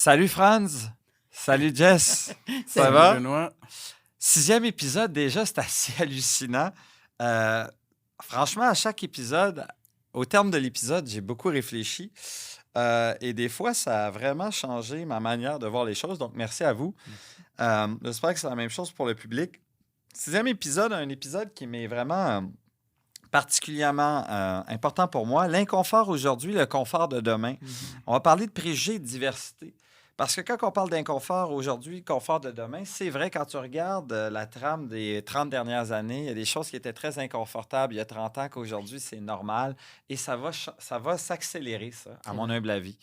Salut Franz! Salut Jess! Ça Salut va? Benoît. 6e épisode déjà, c'est assez hallucinant. Euh, Franchement, à chaque épisode, au terme de l'épisode, j'ai beaucoup réfléchi. Et des fois, ça a vraiment changé ma manière de voir les choses. Donc, merci à vous. Merci. J'espère que c'est la même chose pour le public. 6e épisode, un épisode qui m'est vraiment particulièrement important pour moi. L'inconfort aujourd'hui, le confort de demain. On va parler de préjugés et de diversité. Parce que quand on parle d'inconfort aujourd'hui, confort de demain, c'est vrai, quand tu regardes la trame des 30 dernières années, il y a des choses qui étaient très inconfortables il y a 30 ans qu'aujourd'hui, c'est normal. Et ça va s'accélérer, ça, à C'est mon vrai. humble avis.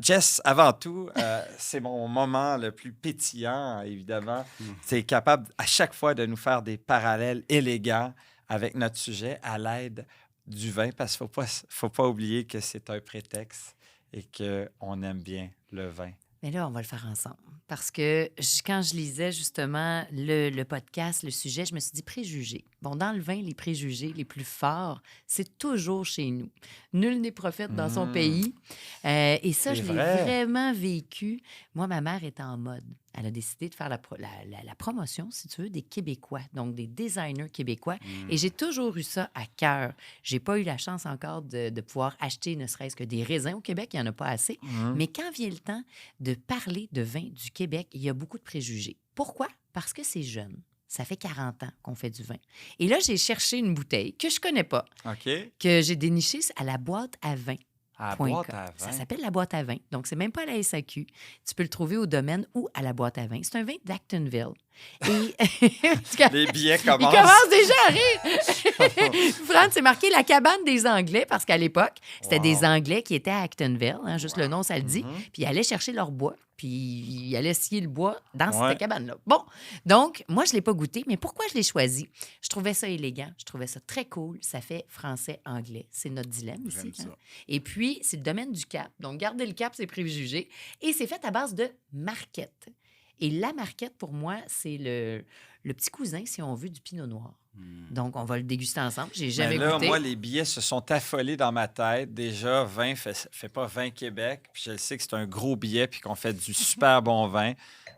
Jess, avant tout, c'est mon moment le plus pétillant, évidemment. C'est capable à chaque fois de nous faire des parallèles élégants avec notre sujet à l'aide du vin, parce qu'il ne faut pas oublier que c'est un prétexte et qu'on aime bien le vin. Mais là, on va le faire ensemble. Parce que quand je lisais justement le podcast, le sujet, je me suis dit préjugés. Bon, dans le vin, les préjugés les plus forts, c'est toujours chez nous. Nul n'est prophète dans son pays. Et ça, C'est je l'ai vrai. vraiment vécu. Moi, ma mère était en mode. Elle a décidé de faire la promotion, si tu veux, des Québécois, donc des designers québécois. Et j'ai toujours eu ça à cœur. J'ai pas eu la chance encore de pouvoir acheter ne serait-ce que des raisins au Québec. Il n'y en a pas assez. Mais quand vient le temps de parler de vin du Québec, il y a beaucoup de préjugés. Pourquoi? Parce que c'est jeune. Ça fait 40 ans qu'on fait du vin. Et là, j'ai cherché une bouteille que je connais pas, OK. que j'ai dénichée à la boîte à vin. À la Point boîte com. à Ça vin. s'appelle la boîte à vin. Donc, c'est même pas à la SAQ. Tu peux le trouver au domaine ou à la boîte à vin. C'est un vin d'Actonville. Et Les billets il commencent. commence déjà à rire. Franz, c'est marqué la cabane des Anglais parce qu'à l'époque, c'était Wow. des Anglais qui étaient à Actonville. Hein, juste le nom, ça le dit. Mhm. Puis ils allaient chercher leur bois. Puis ils allaient scier le bois dans Ouais. cette cabane-là. Bon, donc, moi, je ne l'ai pas goûté, mais pourquoi je l'ai choisi? Je trouvais ça élégant. Je trouvais ça très cool. Ça fait français-anglais. C'est notre dilemme ici. J'aime ça. Et puis, c'est le domaine du cap. Donc, garder le cap, c'est préjugé. Et c'est fait à base de marquette. Et la marquette, pour moi, c'est le petit cousin, si on veut, du pinot noir. Donc, on va le déguster ensemble. J'ai jamais Mais là, goûté. moi, les billets se sont affolés dans ma tête. Déjà, vin fait pas vin Québec. Puis je le sais que c'est un gros billet puis qu'on fait du super bon vin.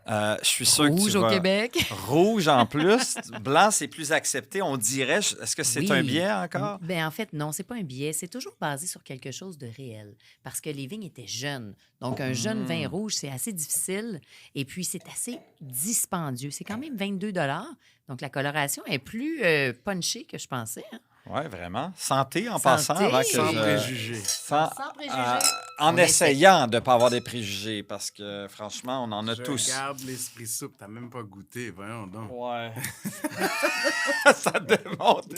Je suis sûr que Rouge tu au vas... Québec. Rouge en plus. Blanc, c'est plus accepté, on dirait. Est-ce que c'est Oui. un billet encore? Ben, en fait, non, c'est pas un billet. C'est toujours basé sur quelque chose de réel. Parce que les vignes étaient jeunes. Donc, un jeune vin rouge, c'est assez difficile. Et puis, c'est assez dispendieux. C'est quand même 22 $. Donc, la coloration est plus punchée que je pensais. Hein? Oui, vraiment. Santé en Santé. passant avant que Sans je... préjugés. Sans, Sans préjugés. en On essayant de ne pas avoir des préjugés, parce que franchement, on en a Je tous. garde l'esprit souple. T'as même pas goûté. Voyons donc. Ouais. Ça démontre.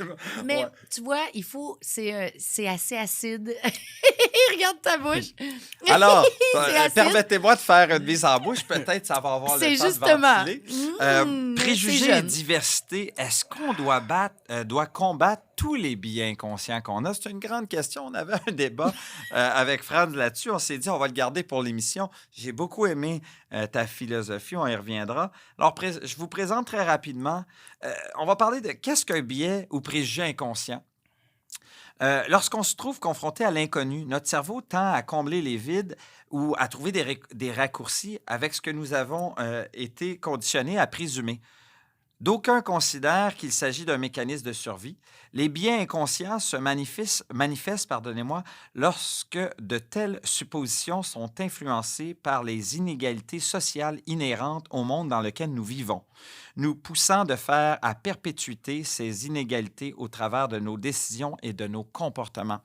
Mais Ouais. tu vois, il faut. C'est assez acide. Regarde ta bouche. Alors, C'est acide. permettez-moi de faire une mise en bouche. Peut-être ça va avoir C'est le temps justement. de ventiler. C'est Préjugés et jeune. diversité, est-ce qu'on doit combattre tous les biais inconscients qu'on a? C'est une grande question. On avait un débat avec Franz là-dessus. On s'est dit, on va le garder pour l'émission. J'ai beaucoup aimé ta philosophie. On y reviendra. Alors, je vous présente très rapidement. On va parler de qu'est-ce qu'un biais ou préjugé inconscient. Lorsqu'on se trouve confronté à l'inconnu, notre cerveau tend à combler les vides ou à trouver des raccourcis avec ce que nous avons été conditionnés à présumer. D'aucuns considèrent qu'il s'agit d'un mécanisme de survie. Les biais inconscients se manifestent, pardonnez-moi, lorsque de telles suppositions sont influencées par les inégalités sociales inhérentes au monde dans lequel nous vivons, nous poussant de faire à perpétuité ces inégalités au travers de nos décisions et de nos comportements.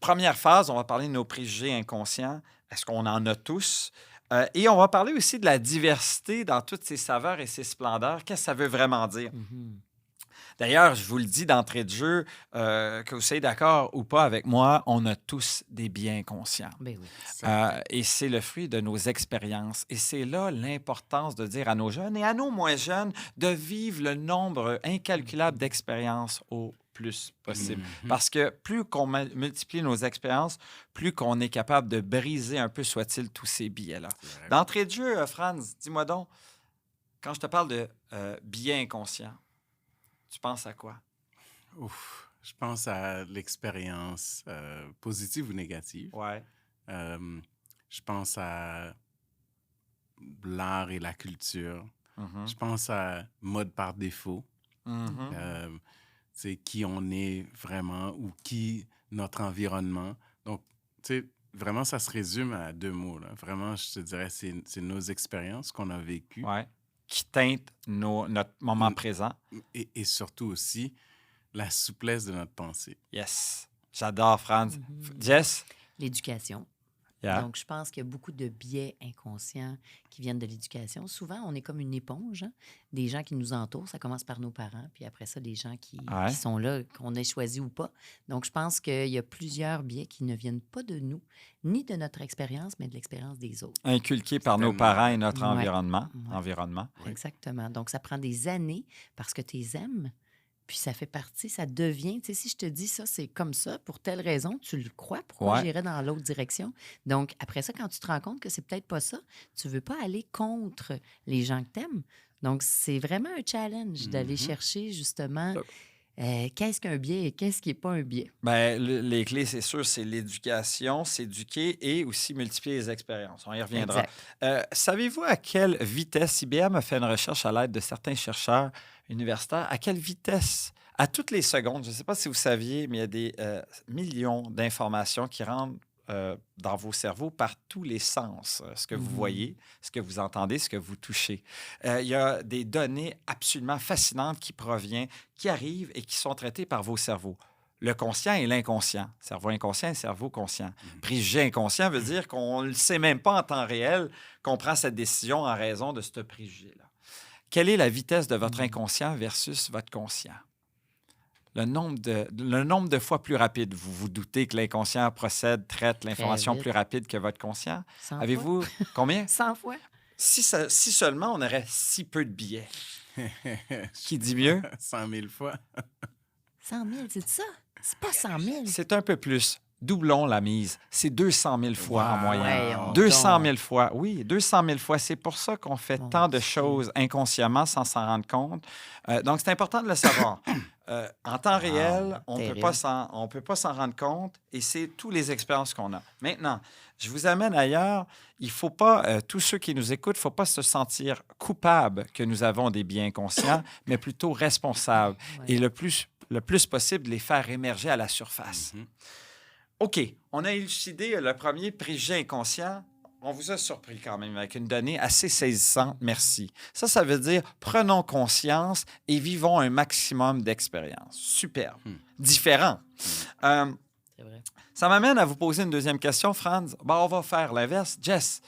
Première phase, on va parler de nos préjugés inconscients. Est-ce qu'on en a tous? Et on va parler aussi de la diversité dans toutes ses saveurs et ses splendeurs. Qu'est-ce que ça veut vraiment dire? D'ailleurs, je vous le dis d'entrée de jeu, que vous soyez d'accord ou pas avec moi, on a tous des biais inconscients. Ben oui. Et c'est le fruit de nos expériences. Et c'est là l'importance de dire à nos jeunes et à nos moins jeunes de vivre le nombre incalculable d'expériences au plus possible. Parce que plus qu'on multiplie nos expériences, plus qu'on est capable de briser un peu, soit-il, tous ces biais-là. D'entrée de jeu, Franz, dis-moi donc, quand je te parle de biais inconscients, tu penses à quoi? Ouf. Je pense à l'expérience positive ou négative. Ouais. Je pense à l'art et la culture. Mhm. Je pense à mode par défaut. Mhm. C'est qui on est vraiment ou qui notre environnement. Donc, tu sais, vraiment, ça se résume à 2 mots. Là. Vraiment, je te dirais, c'est nos expériences qu'on a vécues Ouais. Qui teinte notre moment Mm. présent. et surtout aussi la souplesse de notre pensée. Yes. J'adore, Franz. Mhm. Jess? L'éducation. Yeah. Donc, je pense qu'il y a beaucoup de biais inconscients qui viennent de l'éducation. Souvent, on est comme une éponge, hein, des gens qui nous entourent. Ça commence par nos parents, puis après ça, des gens Ouais. qui sont là, qu'on ait choisi ou pas. Donc, je pense qu'il y a plusieurs biais qui ne viennent pas de nous, ni de notre expérience, mais de l'expérience des autres. Inculqué par nos Tellement parents vrai. et notre Ouais. environnement. Ouais. Environnement. Oui. Exactement. Donc, ça prend des années parce que tu les aimes, puis ça fait partie, ça devient, tu sais, si je te dis ça, c'est comme ça, pour telle raison, tu le crois, pourquoi Ouais. j'irais dans l'autre direction? Donc, après ça, quand tu te rends compte que c'est peut-être pas ça, tu veux pas aller contre les gens que t'aimes. Donc, c'est vraiment un challenge d'aller Mhm. chercher, justement, Top. qu'est-ce qu'un biais et qu'est-ce qui n'est pas un biais. Ben, les clés, c'est sûr, c'est l'éducation, s'éduquer et aussi multiplier les expériences. On y reviendra. Exact. Savez-vous à quelle vitesse IBM a fait une recherche à l'aide de certains chercheurs universitaires? À quelle vitesse? À toutes les secondes, je ne sais pas si vous saviez, mais il y a des millions d'informations qui rentrent dans vos cerveaux par tous les sens. Ce que vous Mhm. voyez, ce que vous entendez, ce que vous touchez. Il y a des données absolument fascinantes qui arrivent et qui sont traitées par vos cerveaux. Le conscient et l'inconscient. Cerveau inconscient et cerveau conscient. Préjugé inconscient veut dire qu'on ne le sait même pas en temps réel qu'on prend cette décision en raison de ce préjugé-là. Quelle est la vitesse de votre inconscient versus votre conscient? Le nombre de fois plus rapide. Vous vous doutez que l'inconscient traite l'information vite. plus rapide que votre conscient? 100 fois. Avez-vous combien? 100 fois. Si seulement on aurait si peu de billets. Qui dit mieux? 100 000 fois. 100 000, c'est ça? C'est pas 100 000. C'est un peu plus. Doublons la mise. C'est 200 000 fois en Wow. moyenne. Voyons 200 donc. 000 fois, oui, 200 000 fois. C'est pour ça qu'on fait Mon tant de Dieu. choses inconsciemment sans s'en rendre compte. Donc, c'est important de le savoir. En temps réel, on terrible. ne peut pas s'en rendre compte et c'est toutes les expériences qu'on a. Maintenant, je vous amène ailleurs. Il ne faut pas, tous ceux qui nous écoutent, il ne faut pas se sentir coupable que nous avons des biens inconscients, mais plutôt responsables. Ouais. Et le plus possible, de les faire émerger à la surface. Mhm. OK, on a élucidé le premier préjugé inconscient. On vous a surpris quand même avec une donnée assez saisissante. Merci. Ça veut dire prenons conscience et vivons un maximum d'expériences. Superbe. Différent. C'est vrai. Ça m'amène à vous poser une deuxième question, Franz. Bon, on va faire l'inverse. Jess,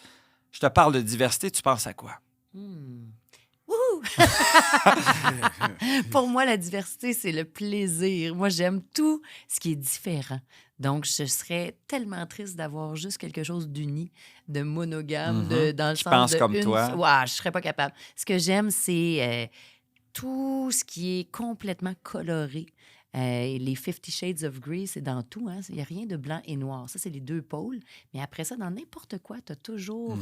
je te parle de diversité, tu penses à quoi? Wouhou! Pour moi, la diversité, c'est le plaisir. Moi, j'aime tout ce qui est différent. Donc, je serais tellement triste d'avoir juste quelque chose d'uni, de monogame, dans le Qui sens pense de comme une... toi. Ouais, je serais pas capable. Ce que j'aime, c'est tout ce qui est complètement coloré. Les 50 Shades of Grey, c'est dans tout. Hein? Il n'y a rien de blanc et noir. Ça, c'est les deux pôles. Mais après ça, dans n'importe quoi, tu as toujours...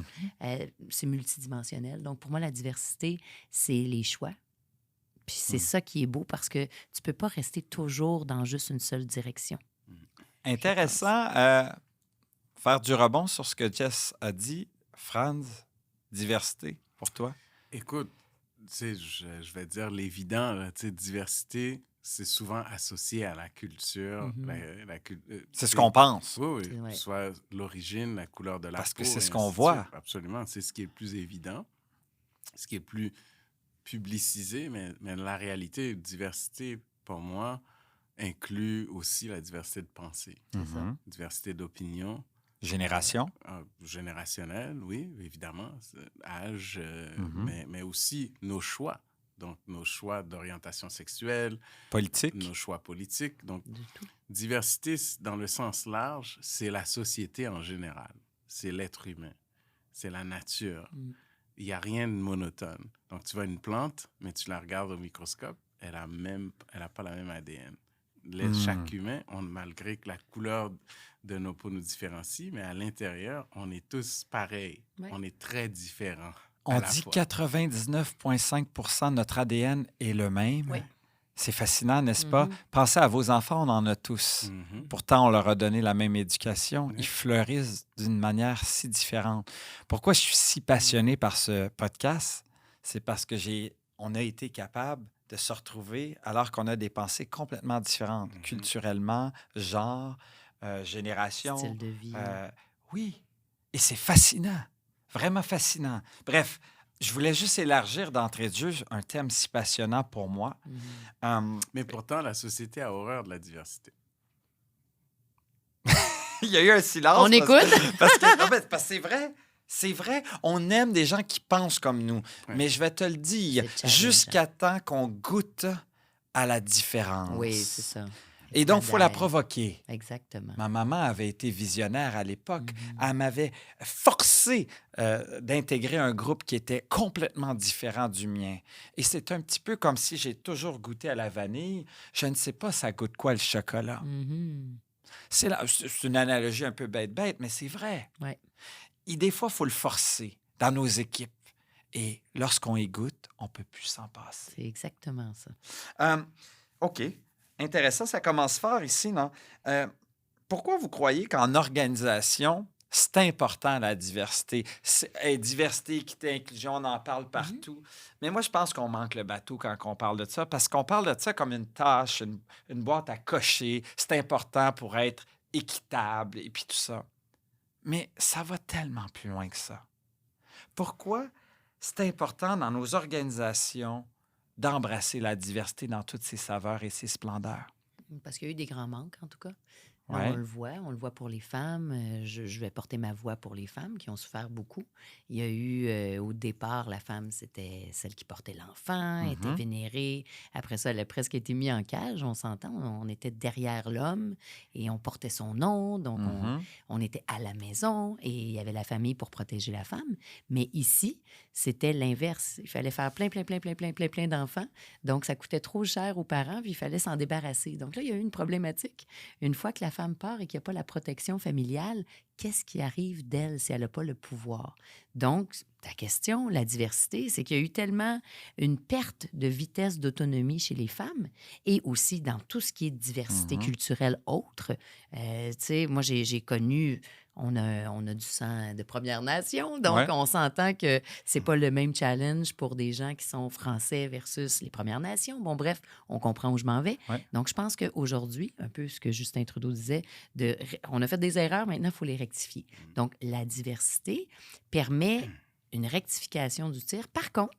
c'est multidimensionnel. Donc, pour moi, la diversité, c'est les choix. Puis c'est ça qui est beau parce que tu peux pas rester toujours dans juste une seule direction. Intéressant. Faire du rebond sur ce que Jess a dit. Franz, diversité, pour toi? Écoute, tu sais, je vais dire l'évident, là, tu sais, diversité, c'est souvent associé à la culture. C'est ce qu'on pense. Oui, C'est vrai. soit l'origine, la couleur de la Parce que peau, c'est et ce qu'on ainsi de voit. suite. Absolument, c'est ce qui est le plus évident, ce qui est plus publicisé, mais la réalité, diversité, pour moi, inclut aussi la diversité de pensée, Mhm. diversité d'opinion, Génération. générationnelle, oui, évidemment, âge, Mhm. mais aussi nos choix. Donc, nos choix d'orientation sexuelle, Politique. nos choix politiques. Donc, Du tout. diversité, dans le sens large, c'est la société en général. C'est l'être humain. C'est la nature. Il n'y a rien de monotone. Donc, tu vois une plante, mais tu la regardes au microscope, elle a pas la même ADN. Chaque humain, malgré que la couleur de nos peaux nous différencie, mais à l'intérieur, on est tous pareils. Ouais. On est très différents. On dit 99,5 % de notre ADN est le même. Oui. C'est fascinant, n'est-ce pas? Pensez à vos enfants, on en a tous. Mhm. Pourtant, on leur a donné la même éducation. Oui. Ils fleurissent d'une manière si différente. Pourquoi je suis si passionné par ce podcast? C'est parce que on a été capable de se retrouver alors qu'on a des pensées complètement différentes, culturellement, genre, génération. Style de vie. Oui, et c'est fascinant, vraiment fascinant. Bref, je voulais juste élargir d'entrée de jeu un thème si passionnant pour moi. Mais pourtant, la société a horreur de la diversité. Il y a eu un silence. On écoute? Parce que c'est vrai. C'est vrai, on aime des gens qui pensent comme nous. Ouais. Mais je vais te le dire, C'est challengeant. jusqu'à temps qu'on goûte à la différence. Oui, c'est ça. Et donc, il faut la Adhère. provoquer. Exactement. Ma maman avait été visionnaire à l'époque. Elle m'avait forcé d'intégrer un groupe qui était complètement différent du mien. Et c'est un petit peu comme si j'ai toujours goûté à la vanille. Je ne sais pas ça goûte quoi le chocolat. Mhm. C'est une analogie un peu bête, mais c'est vrai. Ouais. Et des fois, il faut le forcer dans nos équipes. Et lorsqu'on y goûte, on ne peut plus s'en passer. C'est exactement ça. OK. Intéressant, ça commence fort ici, non? Pourquoi vous croyez qu'en organisation, c'est important la diversité? Diversité, équité, inclusion, on en parle partout. Mais moi, je pense qu'on manque le bateau quand on parle de ça, parce qu'on parle de ça comme une tâche, une boîte à cocher. C'est important pour être équitable et puis tout ça. Mais ça va tellement plus loin que ça. Pourquoi c'est important dans nos organisations d'embrasser la diversité dans toutes ses saveurs et ses splendeurs? Parce qu'il y a eu des grands manques, en tout cas. Ouais. On le voit pour les femmes. Je vais porter ma voix pour les femmes qui ont souffert beaucoup. Il y a eu, au départ, la femme, c'était celle qui portait l'enfant, était vénérée. Après ça, elle a presque été mise en cage, on s'entend. On était derrière l'homme et on portait son nom, donc on était à la maison et il y avait la famille pour protéger la femme. Mais ici, c'était l'inverse. Il fallait faire plein d'enfants. Donc, ça coûtait trop cher aux parents, puis il fallait s'en débarrasser. Donc là, il y a eu une problématique. Une fois que la femme part et qu'il n'y a pas la protection familiale, qu'est-ce qui arrive d'elle si elle n'a pas le pouvoir? Donc, ta question, la diversité, c'est qu'il y a eu tellement une perte de vitesse d'autonomie chez les femmes et aussi dans tout ce qui est diversité culturelle autre. Tu sais, moi, j'ai connu... On a du sang de Première Nation, donc on s'entend que c'est pas le même challenge pour des gens qui sont français versus les Premières Nations. Bon, bref, on comprend où je m'en vais. Ouais. Donc, je pense qu'aujourd'hui, un peu ce que Justin Trudeau disait, on a fait des erreurs, maintenant, il faut les rectifier. Donc, la diversité permet une rectification du tir. Par contre,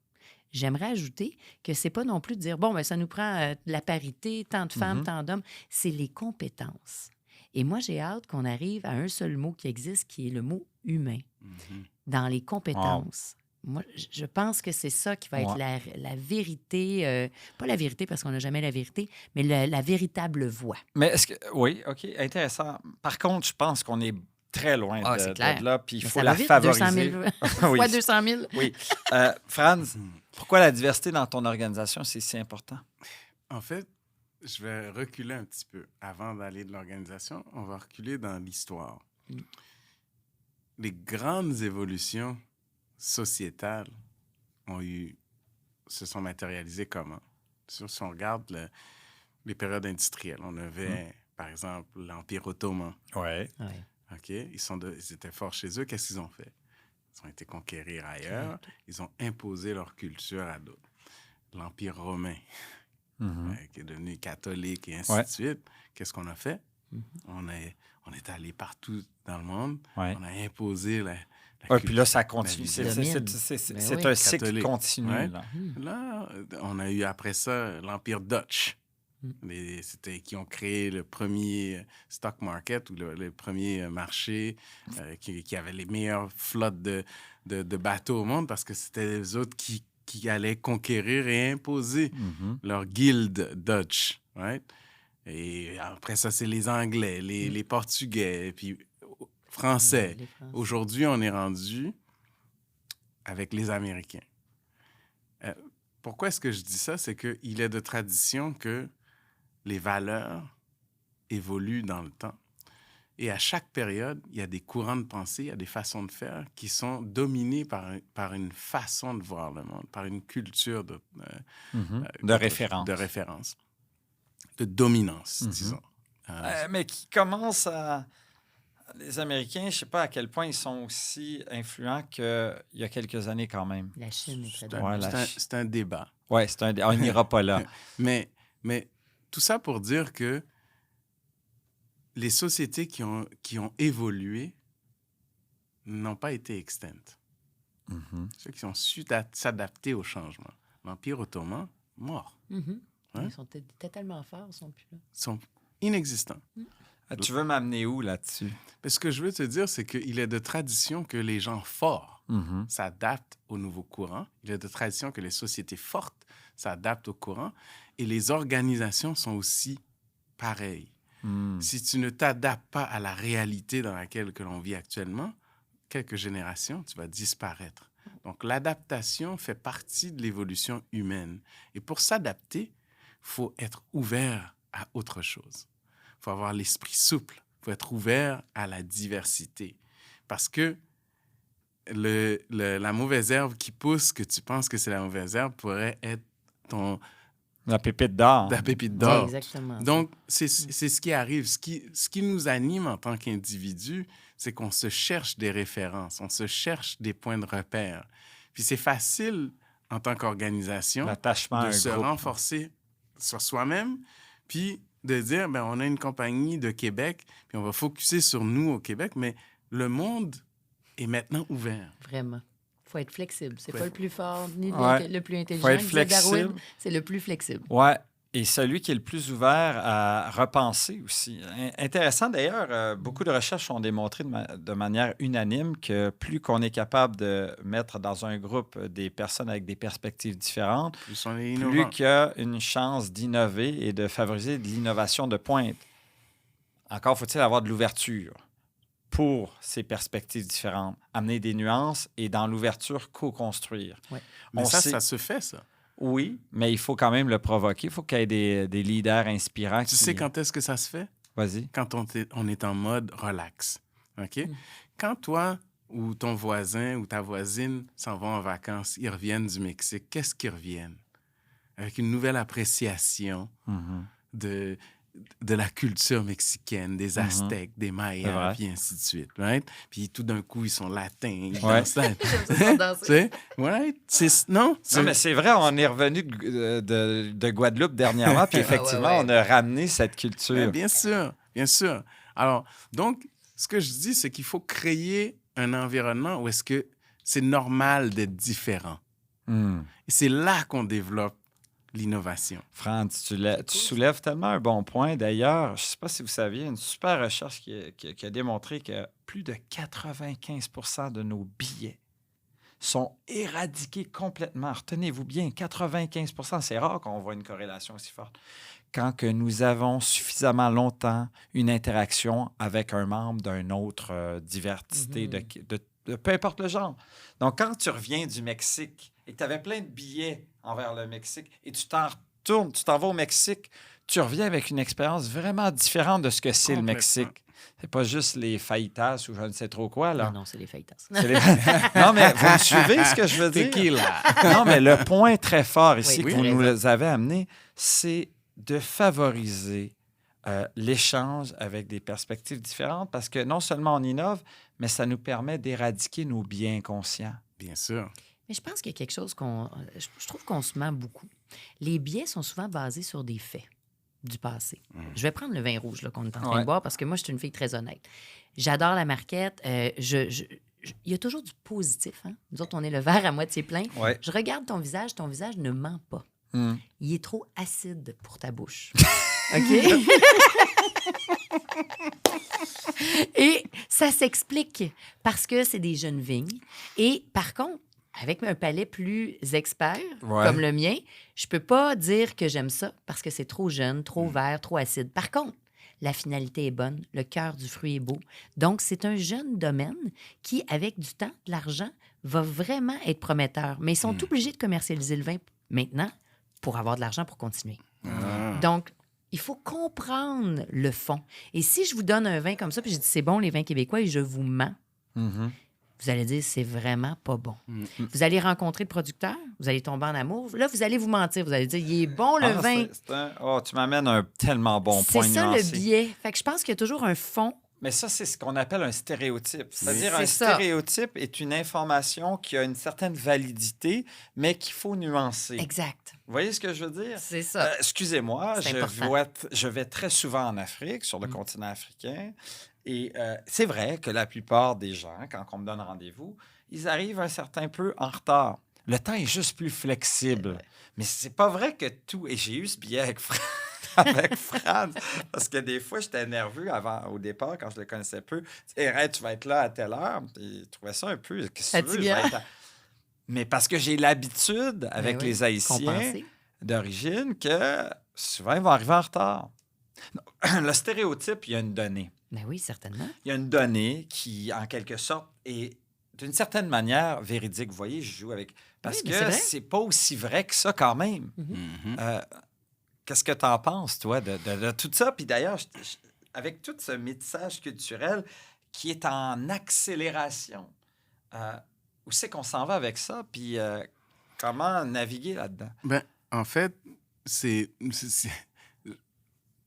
j'aimerais ajouter que c'est pas non plus de dire, bon, ben, ça nous prend de la parité, tant de femmes, tant d'hommes. C'est les compétences. Et moi, j'ai hâte qu'on arrive à un seul mot qui existe, qui est le mot humain, dans les compétences. Moi, je pense que c'est ça qui va être la vérité, pas la vérité parce qu'on n'a jamais la vérité, mais la véritable voix. Mais est-ce que... Oui, OK, intéressant. Par contre, je pense qu'on est très loin c'est clair. de là, puis il Mais faut ça la va vite, favoriser. 200 000 fois 200 000. Oui. Franz, pourquoi la diversité dans ton organisation, c'est si important? En fait, je vais reculer un petit peu. Avant d'aller de l'organisation, on va reculer dans l'histoire. Les grandes évolutions sociétales se sont matérialisées comment? Si on regarde les périodes industrielles, on avait, par exemple, l'Empire ottoman. Oui. OK? Ils étaient forts chez eux. Qu'est-ce qu'ils ont fait? Ils ont été conquérir ailleurs. Ils ont imposé leur culture à d'autres. L'Empire romain, qui est devenu catholique et ainsi de suite. Qu'est-ce qu'on a fait? On est allé partout dans le monde. Ouais. On a imposé la Puis là, ça continue. C'est un cycle catholique. continu. Ouais. Là. Là, on a eu après ça l'Empire Dutch. C'était qui ont créé le premier stock market ou le premier marché qui avait les meilleures flottes de bateaux au monde parce que c'était les autres qui allaient conquérir et imposer leur guilde Dutch. Right? Et après ça, c'est les Anglais, les Portugais, puis Français. Aujourd'hui, on est rendu avec les Américains. Pourquoi est-ce que je dis ça? C'est qu'il est de tradition que les valeurs évoluent dans le temps. Et à chaque période, il y a des courants de pensée, il y a des façons de faire qui sont dominés par une façon de voir le monde, par une culture de référence. De référence. de dominance, disons. Mais qui commence à... Les Américains, je ne sais pas à quel point ils sont aussi influents qu'il y a quelques années quand même. La Chine est très Ouais, dominante. C'est un débat. Oui, on n'ira pas là. Mais tout ça pour dire que les sociétés qui ont évolué n'ont pas été extinctes. Ceux qui ont su s'adapter au changement. L'Empire ottoman, mort. Mhm. Hein? Ils étaient tellement forts, ils sont plus là. Ils sont inexistants. Tu veux m'amener où là-dessus? Mais ce que je veux te dire, c'est qu'il est de tradition que les gens forts s'adaptent au nouveau courant. Il est de tradition que les sociétés fortes s'adaptent au courant. Et les organisations sont aussi pareilles. Si tu ne t'adaptes pas à la réalité dans laquelle que l'on vit actuellement, quelques générations, tu vas disparaître. Donc, l'adaptation fait partie de l'évolution humaine. Et pour s'adapter, il faut être ouvert à autre chose. Il faut avoir l'esprit souple. Il faut être ouvert à la diversité. Parce que la mauvaise herbe qui pousse, que tu penses que c'est la mauvaise herbe, pourrait être La pépite d'or. la pépite C'est d'or. exactement ça. Donc, c'est ce qui arrive. Ce qui nous anime en tant qu'individu, c'est qu'on se cherche des références, on se cherche des points de repère. Puis c'est facile, en tant qu'organisation, L'attachement à de un se groupe. renforcer sur soi-même, puis de dire, ben, on a une compagnie de Québec, puis on va focusser sur nous au Québec, mais le monde est maintenant ouvert. Vraiment. Il faut être flexible. C'est Ouais. pas le plus fort ni Ouais. le plus intelligent. Faut être Disait Darwin, flexible. c'est le plus flexible. Ouais. Et celui qui est le plus ouvert à repenser aussi. Intéressant d'ailleurs, beaucoup de recherches ont démontré de manière unanime que plus qu'on est capable de mettre dans un groupe des personnes avec des perspectives différentes, Plus on est plus innovant. qu'il y a une chance d'innover et de favoriser de l'innovation de pointe. Encore faut-il avoir de l'ouverture pour ces perspectives différentes, amener des nuances et dans l'ouverture co-construire. Ouais. Mais On ça sait- se fait, ça. Oui, mais il faut quand même le provoquer. Il faut qu'il y ait des leaders inspirants. Tu sais quand est-ce que ça se fait? Vas-y. Quand on est en mode relax. OK? Quand toi ou ton voisin ou ta voisine s'en vont en vacances, ils reviennent du Mexique, qu'est-ce qu'ils reviennent? Avec une nouvelle appréciation de la culture mexicaine, des Aztèques, des C'est Mayas, vrai. puis ainsi de suite. Right? Puis tout d'un coup, ils sont latins. Ils Ouais. dansent là. J'aime ça Tu sais? Right? Non? Non, mais c'est vrai, on est revenu de Guadeloupe dernièrement, puis effectivement, ouais. on a ramené cette culture. Ben, bien sûr, bien sûr. Alors, donc, ce que je dis, c'est qu'il faut créer un environnement où est-ce que c'est normal d'être différent. Et c'est là qu'on développe l'innovation. Franz, tu soulèves tellement un bon point. D'ailleurs, je ne sais pas si vous saviez, une super recherche qui a démontré que plus de 95% de nos billets sont éradiqués complètement. Retenez-vous bien, 95%, c'est rare qu'on voit une corrélation aussi forte. Quand que nous avons suffisamment longtemps une interaction avec un membre d'une autre diversité, de peu importe le genre. Donc, quand tu reviens du Mexique et que tu avais plein de billets envers le Mexique et tu t'en retournes, tu t'en vas au Mexique, tu reviens avec une expérience vraiment différente de ce que c'est le Complètement. Mexique. C'est pas juste les fajitas ou je ne sais trop quoi, là. Non, c'est les fajitas. C'est les- Non, mais vous me suivez ce que je veux dire? Tequila. Non, mais le point très fort ici Oui, que oui. vous nous avez amené, c'est de favoriser l'échange avec des perspectives différentes parce que non seulement on innove, mais ça nous permet d'éradiquer nos biais inconscients. Bien sûr. Mais je pense qu'il y a quelque chose je trouve qu'on se ment beaucoup. Les biais sont souvent basés sur des faits du passé. Je vais prendre le vin rouge là, qu'on est en train Ouais. de boire parce que moi, je suis une fille très honnête. J'adore la marquette. Il y a toujours du positif. Hein? Nous autres, on est le verre à moitié plein. Ouais. Je regarde ton visage ne ment pas. Mm. Il est trop acide pour ta bouche. OK? Et ça s'explique parce que c'est des jeunes vignes. Et par contre, avec un palais plus expert, Ouais. comme le mien, je peux pas dire que j'aime ça parce que c'est trop jeune, trop vert, trop acide. Par contre, la finalité est bonne, le cœur du fruit est beau. Donc, c'est un jeune domaine qui, avec du temps, de l'argent, va vraiment être prometteur. Mais ils sont obligés de commercialiser le vin maintenant pour avoir de l'argent pour continuer. Donc, il faut comprendre le fond. Et si je vous donne un vin comme ça, puis je dis c'est bon, les vins québécois, et je vous mens, Mhm. vous allez dire c'est vraiment pas bon. Mm. Vous allez rencontrer le producteur, vous allez tomber en amour. Là, vous allez vous mentir. Vous allez dire il est bon le vin. Tu m'amènes un tellement bon point C'est ça nuancé. le biais. Fait que je pense qu'il y a toujours un fond. Mais ça, c'est ce qu'on appelle un stéréotype. C'est-à-dire, C'est un ça. stéréotype est une information qui a une certaine validité, mais qu'il faut nuancer. Exact. Vous voyez ce que je veux dire? C'est ça. Excusez-moi, C'est important. je vais très souvent en Afrique, sur le continent africain, et c'est vrai que la plupart des gens, quand on me donne rendez-vous, ils arrivent un certain peu en retard. Le temps est juste plus flexible. Mais c'est pas vrai que tout... Et j'ai eu ce billet avec avec Franz, parce que des fois, j'étais nerveux au départ, quand je le connaissais peu. Hey, tu vas être là à telle heure. Il trouvait ça un peu... Qu'est-ce que tu veux, je vais être Mais parce que j'ai l'habitude, avec Ben oui, les Haïtiens compenser. d'origine, que souvent, ils vont arriver en retard. Non, le stéréotype, il y a une donnée. Ben oui, certainement. Il y a une donnée qui, en quelque sorte, est d'une certaine manière véridique. Vous voyez, je joue avec... Parce Oui, mais c'est que vrai. c'est pas aussi vrai que ça, quand même. Mhm. Qu'est-ce que tu en penses, toi, de tout ça? Puis d'ailleurs, avec tout ce métissage culturel qui est en accélération, où c'est qu'on s'en va avec ça? Puis comment naviguer là-dedans? Ben, en fait, j'ai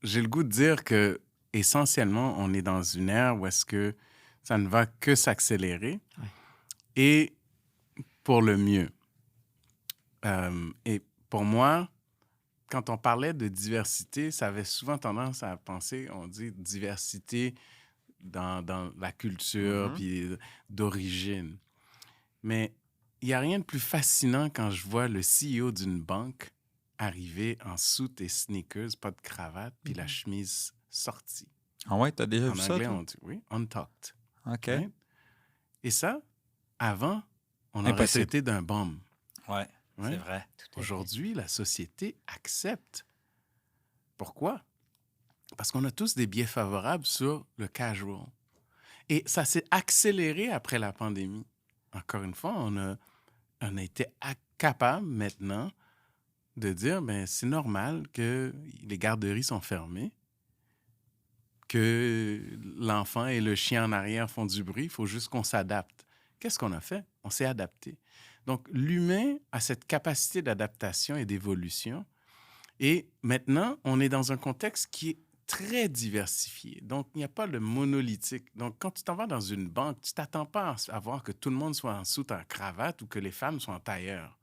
le goût de dire que essentiellement, on est dans une ère où est-ce que ça ne va que s'accélérer et pour le mieux. Et pour moi, quand on parlait de diversité, ça avait souvent tendance à penser, on dit diversité dans la culture puis d'origine. Mais il n'y a rien de plus fascinant quand je vois le CEO d'une banque arriver en soute et sneakers, pas de cravate, puis la chemise sortie. Ah ouais, t'as déjà En vu ça, anglais, toi? on dit, oui, untucked. OK. Right? Et ça, avant, on aurait Impossible. traité d'un bum. Ouais, Ouais. c'est vrai. Tout à fait. Aujourd'hui, la société accepte. Pourquoi? Parce qu'on a tous des biais favorables sur le casual. Et ça s'est accéléré après la pandémie. Encore une fois, on a été capable maintenant de dire, ben, c'est normal que les garderies sont fermées, que l'enfant et le chien en arrière font du bruit, il faut juste qu'on s'adapte. Qu'est-ce qu'on a fait? On s'est adapté. Donc, l'humain a cette capacité d'adaptation et d'évolution. Et maintenant, on est dans un contexte qui est très diversifié. Donc, il n'y a pas le monolithique. Donc, quand tu t'en vas dans une banque, tu ne t'attends pas à voir que tout le monde soit en soute en cravate ou que les femmes soient en tailleur.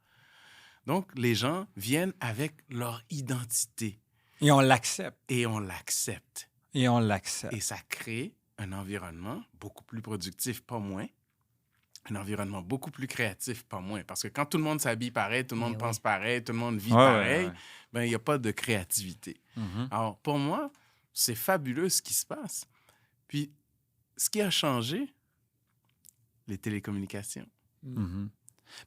Donc, les gens viennent avec leur identité. Et on l'accepte. Et on l'accepte. Et on l'accepte. Et ça crée un environnement beaucoup plus productif, pas moins. Un environnement beaucoup plus créatif, pas moins. Parce que quand tout le monde s'habille pareil, tout le monde pense pareil, tout le monde vit pareil, ben, il n'y a pas de créativité. Alors, pour moi, c'est fabuleux ce qui se passe. Puis, ce qui a changé, les télécommunications.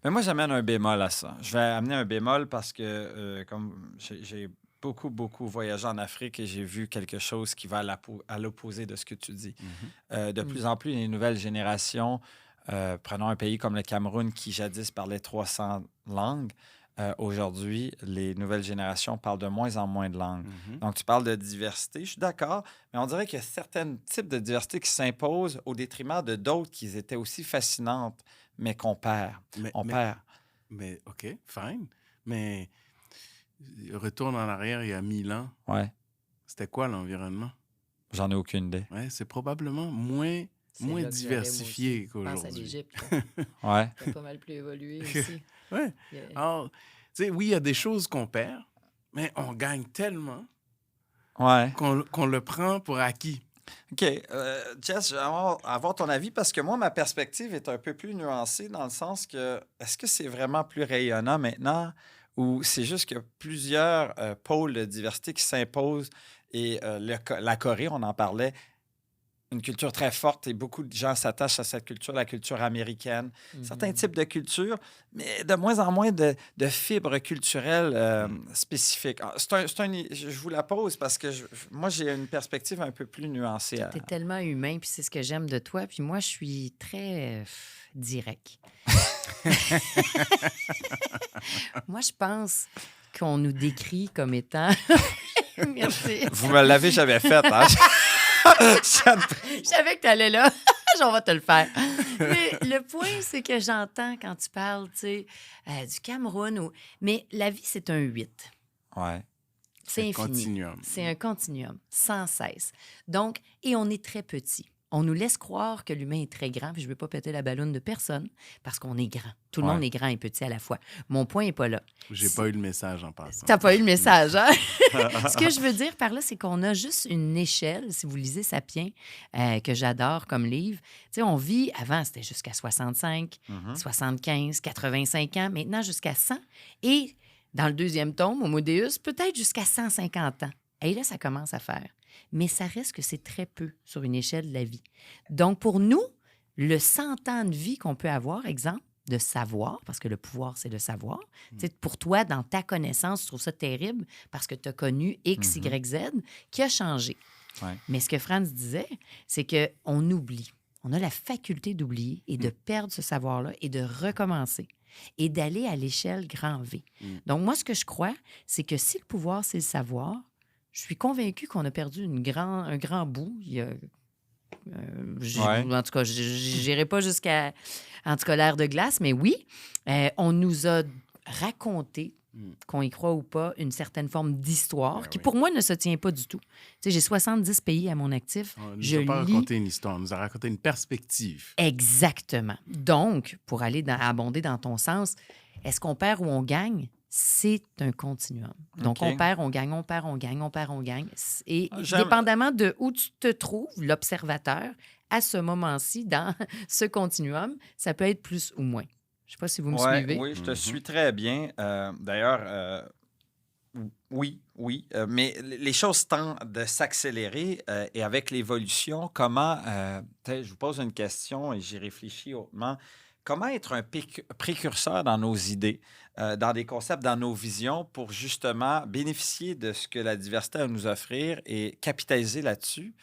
Mais moi, j'amène un bémol à ça. Je vais amener un bémol parce que, comme j'ai beaucoup voyagé en Afrique et j'ai vu quelque chose qui va à l'opposé de ce que tu dis. De plus en plus, les nouvelles générations, prenons un pays comme le Cameroun qui jadis parlait 300 langues. Aujourd'hui, les nouvelles générations parlent de moins en moins de langues. Donc, tu parles de diversité, je suis d'accord, mais on dirait qu'il y a certains types de diversité qui s'imposent au détriment de d'autres qui étaient aussi fascinantes, mais qu'on perd. On perd. Mais, OK, fine. Mais retourne en arrière il y a 1000 ans. Ouais. C'était quoi l'environnement? J'en ai aucune idée. Ouais, c'est probablement moins diversifié qu'aujourd'hui. Je pense à l'Égypte. Ouais. C'est pas mal plus évolué aussi. Ouais. Alors, tu sais, oui, il y a des choses qu'on perd, mais on gagne tellement Ouais. qu'on le prend pour acquis. OK. Jess, je vais avoir ton avis parce que moi, ma perspective est un peu plus nuancée dans le sens que est-ce que c'est vraiment plus rayonnant maintenant ou c'est juste qu'il y a plusieurs pôles de diversité qui s'imposent et la Corée, on en parlait, une culture très forte et beaucoup de gens s'attachent à cette culture, la culture américaine, certains types de cultures, mais de moins en moins de fibres culturelles spécifiques. Je vous la pose parce que moi, j'ai une perspective un peu plus nuancée. Tu es tellement humain, puis c'est ce que j'aime de toi. Puis moi, je suis très direct. Moi, je pense qu'on nous décrit comme étant... Merci. Vous me l'avez jamais fait, hein? Je savais que tu allais là. on va te le faire. Mais le point, c'est que j'entends quand tu parles, tu sais, du Cameroun. Mais la vie, c'est un 8. Ouais. C'est un infini. continuum. C'est un continuum, sans cesse. Donc, et on est très petit. On nous laisse croire que l'humain est très grand, puis je ne veux pas péter la balloune de personne, parce qu'on est grand. Tout le Ouais. monde est grand et petit à la fois. Mon point n'est pas là. J'ai pas eu le message en passant. T'as pas eu le message, hein? Ce que je veux dire par là, c'est qu'on a juste une échelle, si vous lisez Sapiens, que j'adore comme livre. Tu sais, on vit, avant, c'était jusqu'à 65, 75, 85 ans, maintenant jusqu'à 100. Et dans le deuxième tome, Homo Deus, peut-être jusqu'à 150 ans. Et là, ça commence à faire. Mais ça reste que c'est très peu sur une échelle de la vie. Donc, pour nous, le 100 ans de vie qu'on peut avoir, exemple, de savoir, parce que le pouvoir, c'est le savoir. Tu sais, pour toi, dans ta connaissance, tu trouves ça terrible parce que tu as connu X, Y, Z qui a changé. Ouais. Mais ce que Franz disait, c'est qu'on oublie. On a la faculté d'oublier et de perdre ce savoir-là et de recommencer et d'aller à l'échelle grand V. Donc, moi, ce que je crois, c'est que si le pouvoir, c'est le savoir, je suis convaincue qu'on a perdu un grand bout. Il y a, Ouais. En tout cas, je n'irai pas jusqu'à, en tout cas, l'ère de glace, mais oui, on nous a raconté, qu'on y croit ou pas, une certaine forme d'histoire qui, pour moi, ne se tient pas du tout. Tu sais, j'ai 70 pays à mon actif. On Je nous a pas lis... raconté une histoire, on nous a raconté une perspective. Exactement. Donc, pour aller abonder dans ton sens, est-ce qu'on perd ou on gagne? C'est un continuum. Donc, OK. on perd, on gagne, on perd, on gagne, on perd, on gagne. Et J'aime- dépendamment de où tu te trouves, l'observateur, à ce moment-ci, dans ce continuum, ça peut être plus ou moins. Je ne sais pas si vous me Ouais, suivez. oui, je te suis très bien. D'ailleurs, oui. Mais les choses tendent de s'accélérer et avec l'évolution, comment, peut-être, je vous pose une question et j'y réfléchis hautement. Comment être un précurseur dans nos idées, dans des concepts, dans nos visions pour justement bénéficier de ce que la diversité a à nous offrir et capitaliser là-dessus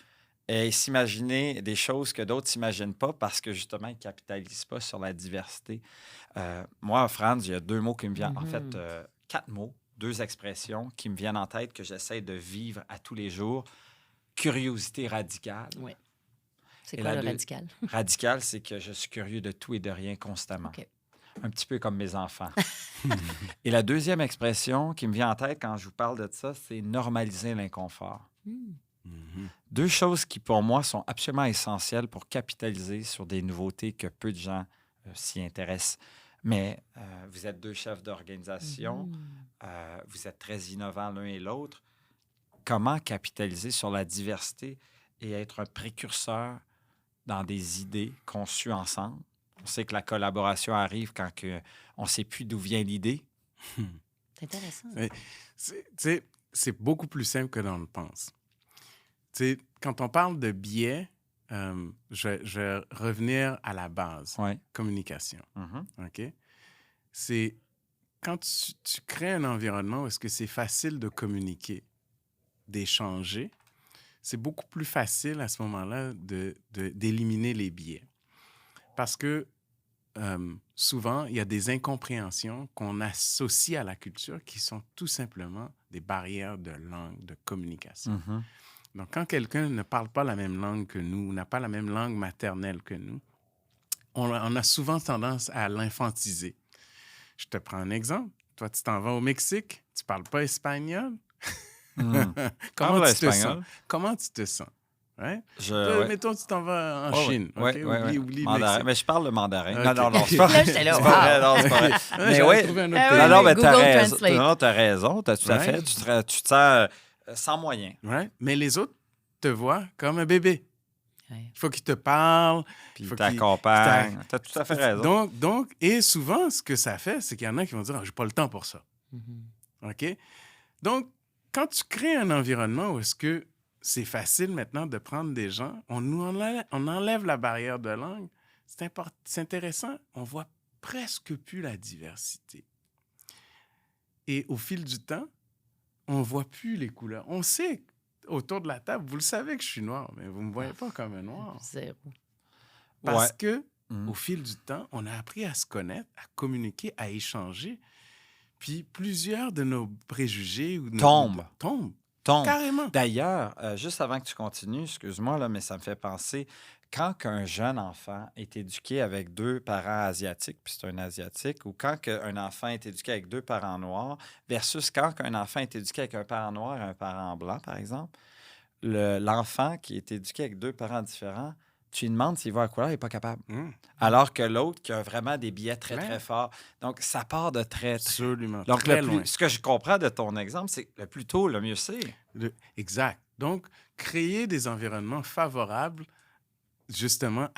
et s'imaginer des choses que d'autres ne s'imaginent pas parce que justement, ils ne capitalisent pas sur la diversité. Moi, Franz, il y a 2 mots qui me viennent, en fait, 4 mots, 2 expressions qui me viennent en tête que j'essaie de vivre à tous les jours. Curiosité radicale. Oui. C'est Et quoi la le deux- radical? Radical, c'est que je suis curieux de tout et de rien constamment. OK. Un petit peu comme mes enfants. Et la deuxième expression qui me vient en tête quand je vous parle de ça, c'est normaliser l'inconfort. Mhm. 2 choses qui, pour moi, sont absolument essentielles pour capitaliser sur des nouveautés que peu de gens s'y intéressent. Mais vous êtes 2 chefs d'organisation, vous êtes très innovants l'un et l'autre. Comment capitaliser sur la diversité et être un précurseur dans des idées conçues ensemble? On sait que la collaboration arrive quand on ne sait plus d'où vient l'idée. C'est intéressant. C'est beaucoup plus simple que l'on le pense. Tu sais, quand on parle de biais, je vais revenir à la base. Ouais. Communication. Mhm. OK? C'est quand tu crées un environnement où est-ce que c'est facile de communiquer, d'échanger, c'est beaucoup plus facile à ce moment-là d'éliminer les biais. Parce que souvent, il y a des incompréhensions qu'on associe à la culture qui sont tout simplement des barrières de langue, de communication. Mhm. Donc, quand quelqu'un ne parle pas la même langue que nous, n'a pas la même langue maternelle que nous, on a souvent tendance à l'infantiser. Je te prends un exemple. Toi, tu t'en vas au Mexique, tu parles pas espagnol. Mm. Comment Parle tu te espagnol. sens? Comment tu te sens? Ouais? Ouais. Mettons, tu t'en vas en Ouais, Chine. ouais, OK? ouais. Oublie Mandarin. Mexique. Mais je parle le mandarin. Ok. Non, c'est pas Là, j'étais là, c'est pas vrai. wow. Non, c'est pas vrai. Mais J'aurais oui. trouvé un autre Ah pays. oui, Non, mais Google t'as raison. Translate. Non, t'as raison. T'as tout à Ouais. fait. Tu te sens sans moyen. Ouais, mais les autres te voient comme un bébé. Ouais. Il faut qu'ils te parlent. Puis faut t'accompagne. T'as tout à fait raison. Donc, et souvent, ce que ça fait, c'est qu'il y en a qui vont dire, j'ai pas le temps pour ça. Mhm. OK? Donc, quand tu crées un environnement où est-ce que c'est facile maintenant de prendre des gens, on enlève la barrière de langue, c'est intéressant, on voit presque plus la diversité. Et au fil du temps, on voit plus les couleurs. On sait, autour de la table, vous le savez que je suis noir, mais vous me voyez pas comme un noir. Zéro. Parce Ouais. que Mhm. au fil du temps, on a appris à se connaître, à communiquer, à échanger. Puis plusieurs de nos préjugés tombent. Tombe. Carrément. D'ailleurs, juste avant que tu continues, excuse-moi, là, mais ça me fait penser, quand un jeune enfant est éduqué avec deux parents asiatiques, puis c'est un asiatique, ou quand un enfant est éduqué avec deux parents noirs, versus quand un enfant est éduqué avec un parent noir et un parent blanc, par exemple, l'enfant qui est éduqué avec deux parents différents, tu lui demandes s'il va à la couleur, il n'est pas capable. Alors que l'autre qui a vraiment des billets très, très forts. Donc, ça part de très, très... Absolument. Donc, Très loin. ce que je comprends de ton exemple, c'est que le plus tôt, le mieux c'est. Exact. Donc, créer des environnements favorables, justement,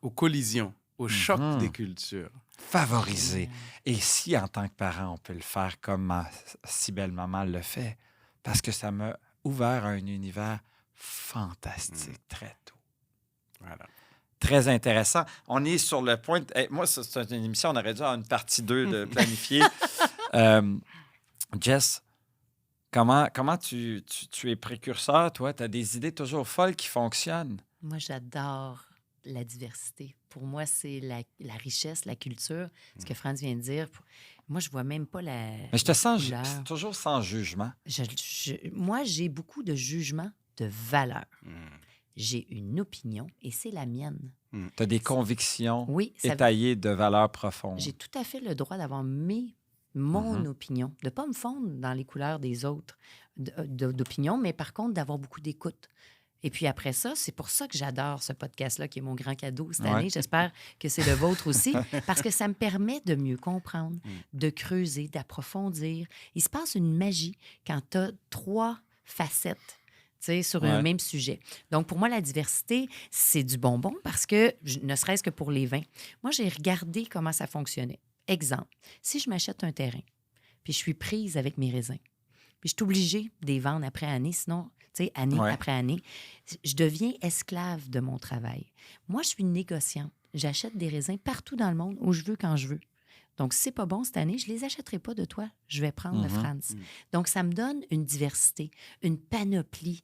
aux collisions, au choc des cultures. Favoriser. Et si, en tant que parent, on peut le faire comme ma si belle maman le fait, parce que ça m'a ouvert un univers fantastique très tôt. Voilà. Très intéressant. On est sur le point... moi, c'est une émission, on aurait dû avoir une partie 2 de planifier. Jess, comment tu es précurseur, toi? Tu as des idées toujours folles qui fonctionnent. Moi, j'adore la diversité. Pour moi, c'est la richesse, la culture. Ce que Franz vient de dire. Moi, je vois même pas la Mais je te sens couleur. toujours sans jugement. Moi, j'ai beaucoup de jugement de valeur. J'ai une opinion et c'est la mienne. Tu as des convictions Oui, étayées de valeurs profondes. j'ai tout à fait le droit d'avoir mon opinion, de ne pas me fondre dans les couleurs des autres d'opinion, mais par contre, d'avoir beaucoup d'écoute. Et puis après ça, c'est pour ça que j'adore ce podcast-là, qui est mon grand cadeau cette année. J'espère que c'est le vôtre aussi, parce que ça me permet de mieux comprendre, de creuser, d'approfondir. Il se passe une magie quand tu as 3 facettes sur un même sujet. Donc, pour moi, la diversité, c'est du bonbon parce que, ne serait-ce que pour les vins, moi, j'ai regardé comment ça fonctionnait. Exemple, si je m'achète un terrain, puis je suis prise avec mes raisins, puis je suis obligée de les vendre après année, sinon, année après année, je deviens esclave de mon travail. Moi, je suis négociante. J'achète des raisins partout dans le monde, où je veux, quand je veux. Donc, si c'est pas bon cette année, je les achèterai pas de toi. Je vais prendre le Franz. Donc, ça me donne une diversité, une panoplie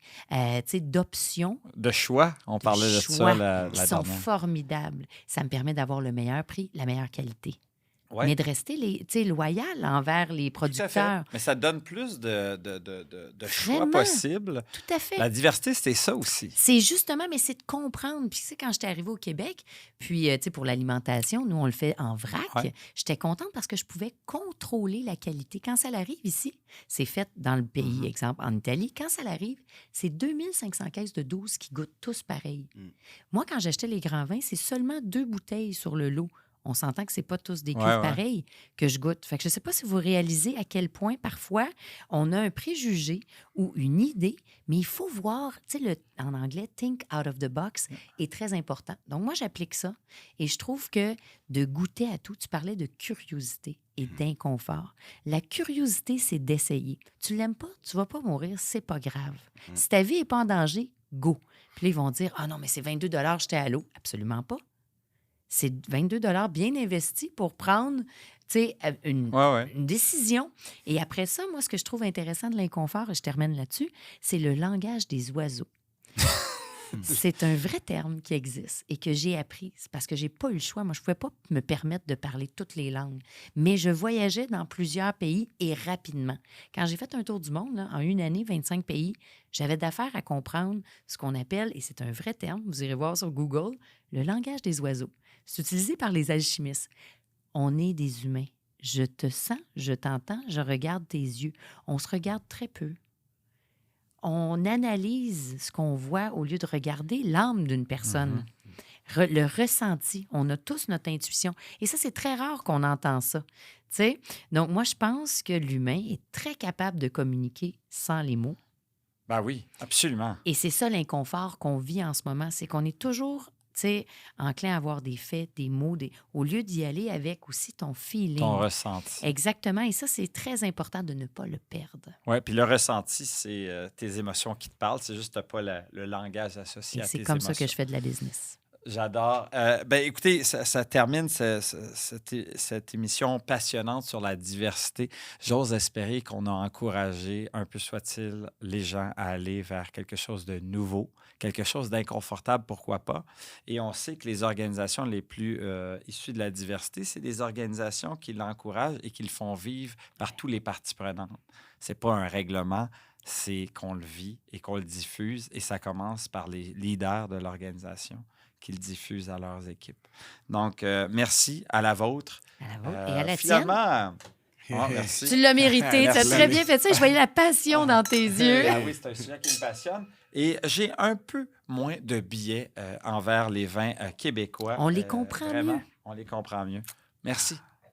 d'options. De choix. On parlait de ça la qui sont dernière. formidables. Ça me permet d'avoir le meilleur prix, la meilleure qualité. Ouais. Mais de rester loyal envers les producteurs. Mais ça donne plus de choix Vraiment. possibles. Tout à fait. La diversité, c'est ça aussi. C'est justement, mais c'est de comprendre. Puis, quand j'étais arrivée au Québec, puis, pour l'alimentation, nous, on le fait en vrac, j'étais contente parce que je pouvais contrôler la qualité. Quand ça arrive ici, c'est fait dans le pays, exemple, en Italie. Quand ça arrive, c'est 2500 caisses de 12 qui goûtent tous pareil. Moi, quand j'achetais les grands vins, c'est seulement 2 bouteilles sur le lot. On s'entend que c'est pas tous des cuves pareilles que je goûte. Fait que je sais pas si vous réalisez à quel point, parfois, on a un préjugé ou une idée, mais il faut voir, en anglais, « think out of the box » est très important. Donc, moi, j'applique ça et je trouve que de goûter à tout, tu parlais de curiosité et d'inconfort. La curiosité, c'est d'essayer. Tu l'aimes pas, tu vas pas mourir, c'est pas grave. Si ta vie est pas en danger, go. Puis là, ils vont dire « Ah non, mais c'est 22 $, j'étais à l'eau. » Absolument pas. C'est 22 $ bien investis pour prendre une décision. Et après ça, moi, ce que je trouve intéressant de l'inconfort, et je termine là-dessus, c'est le langage des oiseaux. C'est un vrai terme qui existe et que j'ai appris. C'est parce que j'ai pas eu le choix. Moi, je pouvais pas me permettre de parler toutes les langues. Mais je voyageais dans plusieurs pays et rapidement. Quand j'ai fait un tour du monde, là, en une année, 25 pays, j'avais d'affaires à comprendre ce qu'on appelle, et c'est un vrai terme, vous irez voir sur Google, le langage des oiseaux. C'est utilisé par les alchimistes. On est des humains. Je te sens, je t'entends, je regarde tes yeux. On se regarde très peu. On analyse ce qu'on voit au lieu de regarder l'âme d'une personne. Le ressenti. On a tous notre intuition. Et ça, c'est très rare qu'on entend ça. T'sais? Donc, moi, je pense que l'humain est très capable de communiquer sans les mots. Ben oui, absolument. Et c'est ça l'inconfort qu'on vit en ce moment. C'est qu'on est toujours enclin à avoir des faits, des mots, au lieu d'y aller avec aussi ton feeling. Ton ressenti. Exactement. Et ça, c'est très important de ne pas le perdre. Oui, puis le ressenti, c'est tes émotions qui te parlent. C'est juste pas le langage associé Et à tes c'est comme émotions. ça que je fais de la business. J'adore. Écoutez, ça termine cette émission passionnante sur la diversité. J'ose espérer qu'on a encouragé, un peu soit-il, les gens à aller vers quelque chose de nouveau, quelque chose d'inconfortable, pourquoi pas. Et on sait que les organisations les plus issues de la diversité, c'est des organisations qui l'encouragent et qui le font vivre par tous les parties prenantes. C'est pas un règlement. c'est qu'on le vit et qu'on le diffuse. Et ça commence par les leaders de l'organisation qui le diffusent à leurs équipes. Donc, merci à la vôtre. À la vôtre et à la tienne. Finalement, merci. Tu l'as mérité. Tu as Merci. très bien fait ça. Je voyais la passion dans tes yeux. Ah oui, c'est un sujet qui me passionne. Et j'ai un peu moins de biais envers les vins québécois. On les comprend vraiment, mieux. On les comprend mieux. Merci.